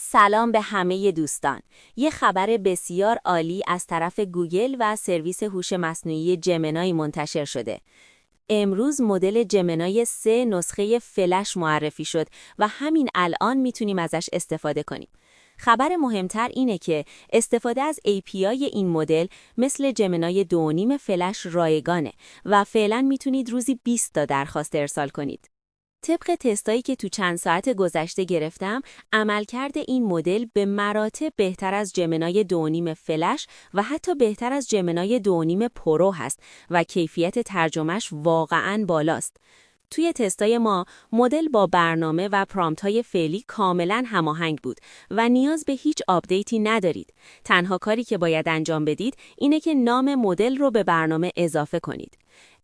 سلام به همه دوستان. یه خبر بسیار عالی از طرف گوگل و سرویس هوش مصنوعی جمنای منتشر شده. امروز مدل جمنای 3 نسخه فلش معرفی شد و همین الان میتونیم ازش استفاده کنیم. خبر مهمتر اینه که استفاده از API این مدل مثل جمنای 2.5 فلش رایگانه و فعلا میتونید روزی 20 تا درخواست ارسال کنید. طبق تستایی که تو چند ساعت گذشته گرفتم، عملکرد این مدل به مراتب بهتر از جمنای 2.5 فلش و حتی بهتر از جمنای 2.5 پرو هست و کیفیت ترجمهش واقعاً بالاست. توی تستای ما، مدل با برنامه و پرامپت‌های فعلی کاملاً هماهنگ بود و نیاز به هیچ آپدیتی ندارید. تنها کاری که باید انجام بدید اینه که نام مدل رو به برنامه اضافه کنید.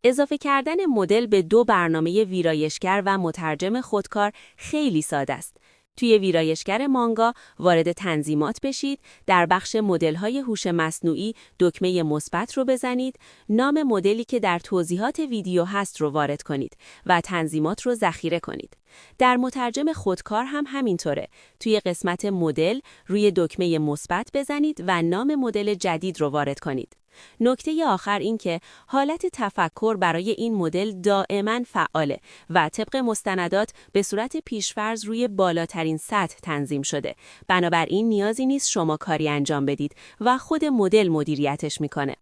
اضافه کردن مدل به 2 برنامه ویرایشگر و مترجم خودکار خیلی ساده است. توی ویرایشگر مانگا وارد تنظیمات بشید، در بخش مدل‌های هوش مصنوعی دکمه مثبت رو بزنید، نام مدلی که در توضیحات ویدیو هست رو وارد کنید و تنظیمات رو ذخیره کنید. در مترجم خودکار هم همینطوره. توی قسمت مدل روی دکمه مثبت بزنید و نام مدل جدید رو وارد کنید. نکته آخر این که حالت تفکر برای این مدل دائما فعاله و طبق مستندات به صورت پیشفرض روی بالاترین سطح تنظیم شده. بنابراین نیازی نیست شما کاری انجام بدید و خود مدل مدیریتش میکنه.